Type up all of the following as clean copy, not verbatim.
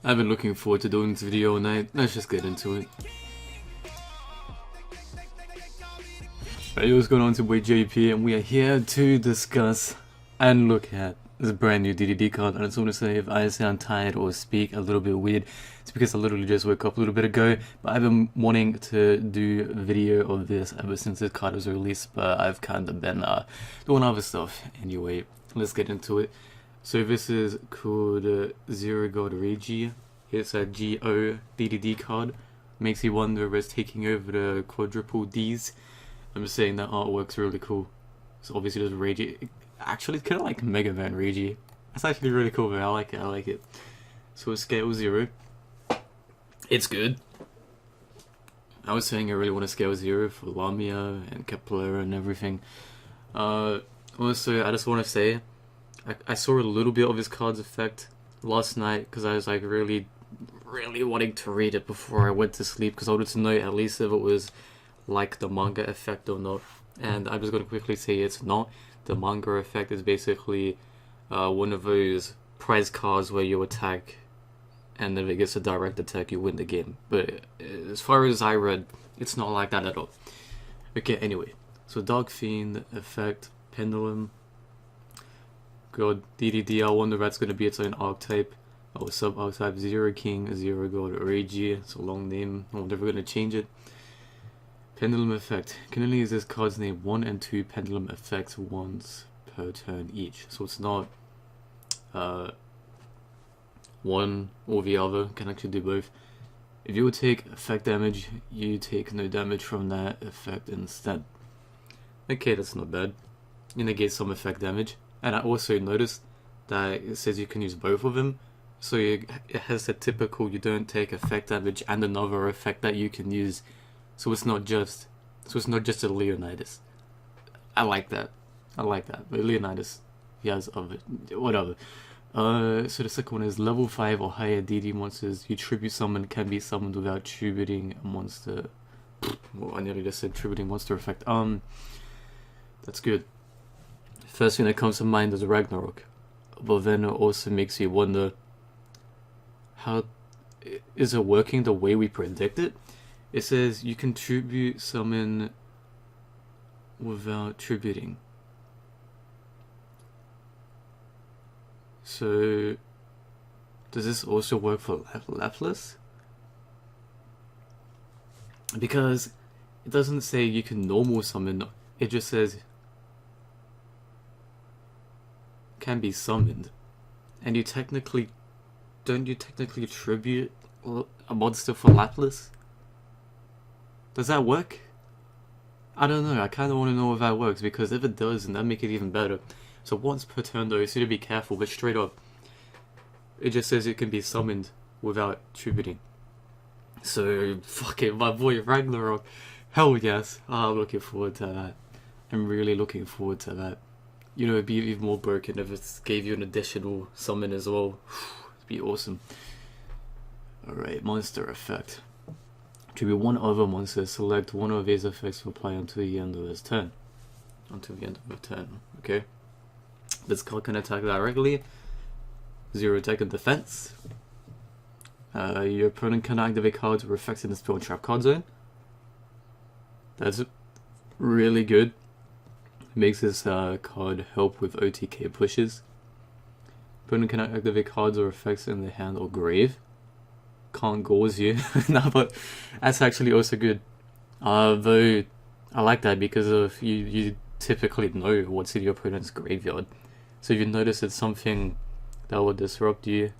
I've been looking forward to doing this video and let's just get into it. Hey, what's going on? It's your boy JP and we are here to discuss and look at this brand new DDD card. And I just want to say, if I sound tired or speak a little bit weird, it's because I literally just woke up a little bit ago. But I've been wanting to do a video of this ever since this card was released, but I've kind of been doing other stuff. Anyway, let's get into it. So this is called Zero God Reiji. It's a GO DDD card. Makes you wonder if it's taking over the quadruple Ds. I'm just saying that artwork's really cool. So obviously there's Reiji. Actually, it's kind of like Mega Man Reiji. That's actually really cool, man. I like it. I like it. So it's scale 0. It's good. I was saying I really want to scale 0 for Lamia and Kepler and everything. Also, I just want to say, I saw a little bit of his card's effect last night because I was like really wanting to read it before I went to sleep because I wanted to know at least if it was like the manga effect or not. And I'm just going to quickly say it's not. The manga effect is basically one of those prize cards where you attack and if it gets a direct attack you win the game. But as far as I read, it's not like that at all. Okay, anyway. So Dark Fiend effect, Pendulum. God, DDD, I wonder if that's going to be its own archetype. Oh, sub-archetype, Zero King, Zero God, Reiji. It's a long name. I wonder if we're going to change it. Pendulum effect. Can only use this card's name 1 and 2 pendulum effects once per turn each. So it's not one or the other. Can actually do both. If you would take effect damage, you take no damage from that effect instead. Okay, that's not bad. You negate some effect damage. And I also noticed that it says you can use both of them. So it has the typical you don't take effect damage and another effect that you can use. So it's not just a Leonidas. I like that. I like that. But Leonidas, he has other whatever. So the second one is level 5 or higher DD monsters you tribute summon can be summoned without tributing a monster. Well, I nearly just said tributing monster effect. That's good. First thing that comes to mind is Ragnarok, but then it also makes you wonder, how is it working the way we predict it? It says you can tribute summon without tributing. So does this also work for Laplace? Because it doesn't say you can normal summon, it just says can be summoned, and you technically tribute a monster for Laplace? Does that work? I don't know. I kind of want to know if that works, because if it does, then that make it even better. So once per turn though, so you need to be careful, but straight up it just says it can be summoned without tributing. So fuck it, my boy Ragnarok, hell yes. I'm looking forward to that. I'm really looking forward to that. You know, it'd be even more broken if it gave you an additional summon as well. It'd be awesome. Alright, monster effect. Tribute one other monster, select one of these effects to apply until the end of his turn. Until the end of the turn, okay? This card can attack directly. 0 attack and defense. Your opponent can activate cards with effects in the spell trap card zone. That's really good. Makes this card help with OTK pushes. Opponent can activate cards or effects in the hand or grave. Can't gauze you. No, but that's actually also good. Though I like that because of you typically know what's in your opponent's graveyard. So if you notice it's something that will disrupt you,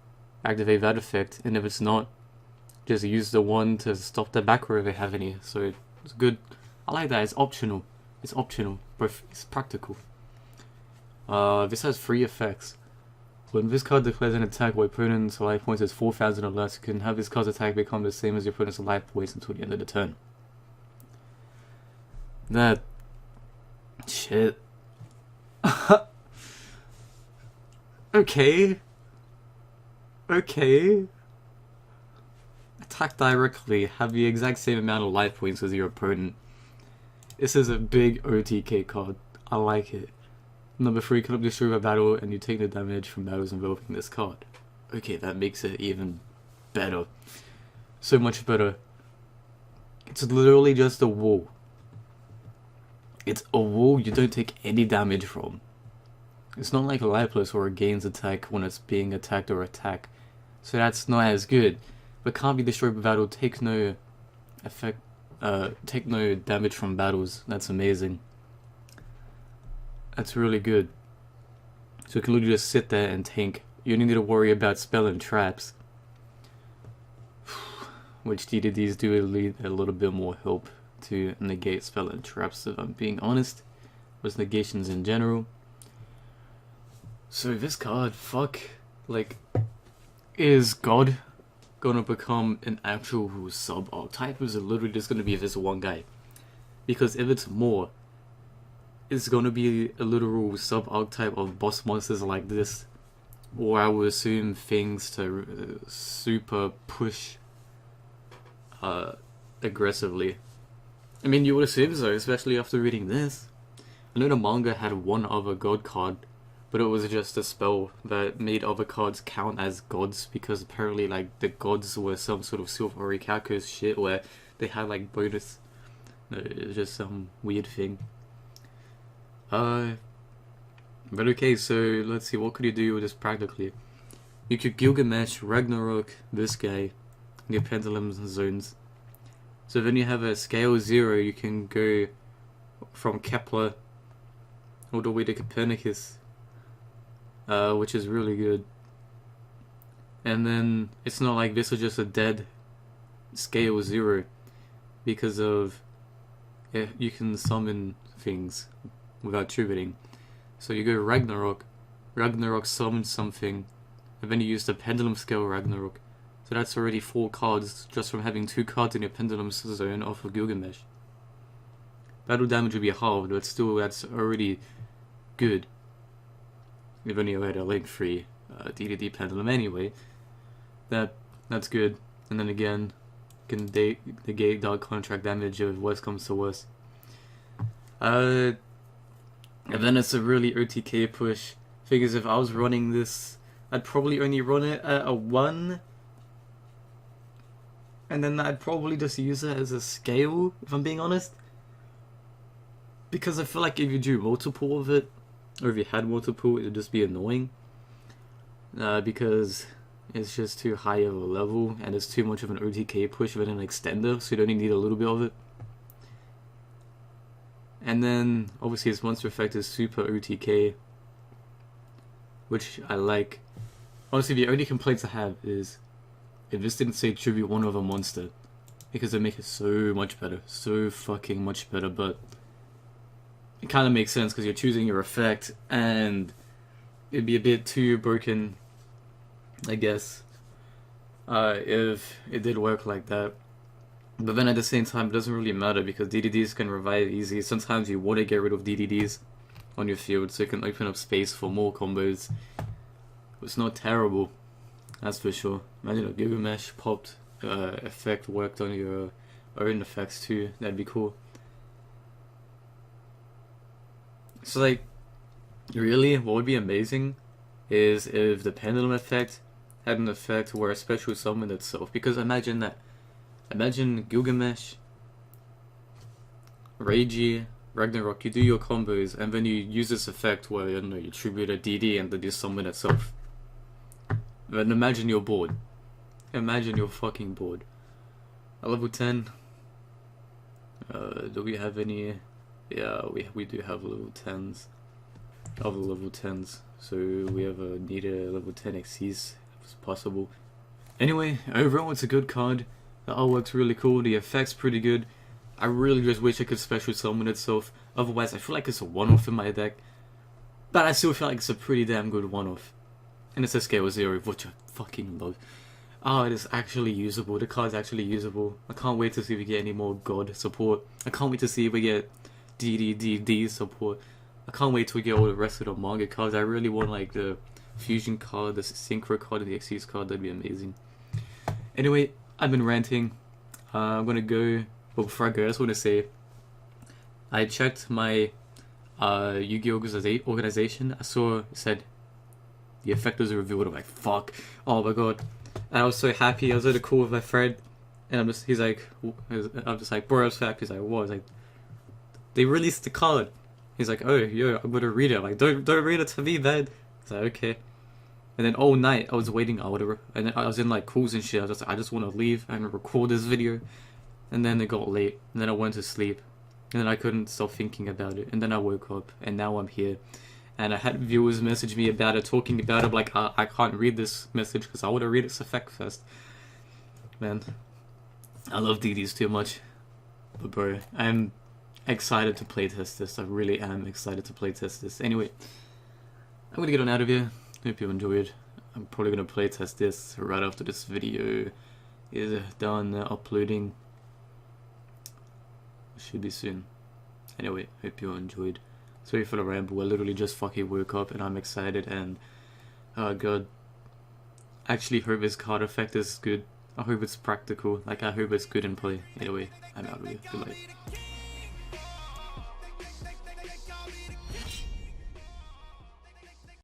activate that effect, and if it's not, just use the one to stop the back row if they have any. So it's good. I like that. It's optional. It's optional, but it's practical. This has 3 effects. When this card declares an attack where opponent's life points is 4,000 or less, you can have this card's attack become the same as your opponent's life points until the end of the turn. That shit. Okay. Okay. Attack directly, have the exact same amount of life points as your opponent. This is a big OTK card. I like it. Number 3, cannot destroy a battle and you take the damage from battles involving this card. Okay, that makes it even better. So much better. It's literally just a wall. It's a wall you don't take any damage from. It's not like a Lifeless where it gains attack when it's being attacked or attack. So that's not as good. But can't be destroyed by battle, take no effect, take no damage from battles. That's amazing. That's really good. So you can literally just sit there and tank. You only need to worry about spell and traps. Which DDDs do need a little bit more help to negate spell and traps, if I'm being honest. With negations in general. So this card, fuck, like, is God gonna become an actual sub-archetype? Or is it literally just gonna be this one guy? Because if it's more, it's gonna be a literal sub-archetype of boss monsters like this. Or I would assume things to super push aggressively. I mean, you would assume so, especially after reading this. I know the manga had one other god card, but it was just a spell that made other cards count as gods, because apparently, like, the gods were some sort of Silver Rikaku's shit where they had, like, bonus. It was just some weird thing. But okay, so let's see, what could you do with this practically? You could Gilgamesh, Ragnarok, this guy, in your Pendulum zones. So then you have a scale 0, you can go from Kepler all the way to Copernicus, which is really good. And then it's not like this is just a dead scale 0, because of you can summon things without tributing. So you go Ragnarok, Ragnarok summons something, and then you use the Pendulum scale Ragnarok. So that's already 4 cards just from having 2 cards in your Pendulum zone off of Gilgamesh. Battle damage would be halved, but still that's already good. We've only had a link free DDD Pendulum anyway. That's good. And then again, you can negate dark contract damage if worse comes to worse. And then it's a really OTK push. Figures if I was running this, I'd probably only run it at a 1. And then I'd probably just use it as a scale, if I'm being honest. Because I feel like if you do multiple of it, or if you had multiple, it would just be annoying. Because it's just too high of a level, and it's too much of an OTK push with an extender, so you'd only need a little bit of it. And then, obviously, its monster effect is super OTK, which I like. Honestly, the only complaints I have is if this didn't say tribute one of a monster, because it make it so much better, so fucking much better. But it kind of makes sense because you're choosing your effect, and it'd be a bit too broken, I guess, if it did work like that. But then at the same time, it doesn't really matter because DDDs can revive easy. Sometimes you want to get rid of DDDs on your field so you can open up space for more combos. It's not terrible, that's for sure. Imagine if Gilgamesh popped effect worked on your own effects too, that'd be cool. So like, really, what would be amazing is if the Pendulum effect had an effect where a special summoned itself. Because imagine that. Imagine Gilgamesh, Reiji, Ragnarok, you do your combos, and then you use this effect where, you know, you tribute a DD and then you summon itself. Then imagine you're bored. Imagine you're fucking bored. At level 10, do we have any? Yeah, we do have level 10s. Other level 10s. So we have a need a level 10 XCs if it's possible. Anyway, overall it's a good card. The artwork's really cool, the effect's pretty good. I really just wish I could special summon itself. Otherwise, I feel like it's a one-off in my deck. But I still feel like it's a pretty damn good one-off. And it's a scale 0, which I fucking love. Oh, it is actually usable. The card's actually usable. I can't wait to see if we get any more God support. I can't wait to see if we get DDD support. I can't wait till we get all the rest of the manga cards. I really want like the fusion card, the synchro card, and the XC's card. That'd be amazing. Anyway, I've been ranting. I'm gonna go. But before I go, I just want to say I checked my Yu-Gi-Oh organization. I saw it said the effect was revealed. I'm like, fuck. Oh my god. And I was so happy. I was at a call with my friend, and I'm just like, bro, I was so happy. He's like, what? I was like, they released the card. He's like, oh, yo, I'm gonna read it. I'm like, don't read it to me, man. He's like, okay. And then all night I was waiting or whatever, and then I was in like calls and shit. I was just like, I just want to leave and record this video. And then it got late, and then I went to sleep, and then I couldn't stop thinking about it. And then I woke up, and now I'm here. And I had viewers message me about it, talking about it. I'm like, I can't read this message because I want to read its effect first. Man, I love DDs too much. But bro, I'm excited to playtest this. I really am excited to playtest this. Anyway, I'm gonna get on out of here. Hope you enjoyed. I'm probably gonna playtest this right after this video is done uploading. Should be soon. Anyway, hope you enjoyed. Sorry for the ramble. I literally just fucking woke up and I'm excited, and oh god, I actually hope this card effect is good. I hope it's practical. Like, I hope it's good in play. Anyway, I'm out of here. Goodbye.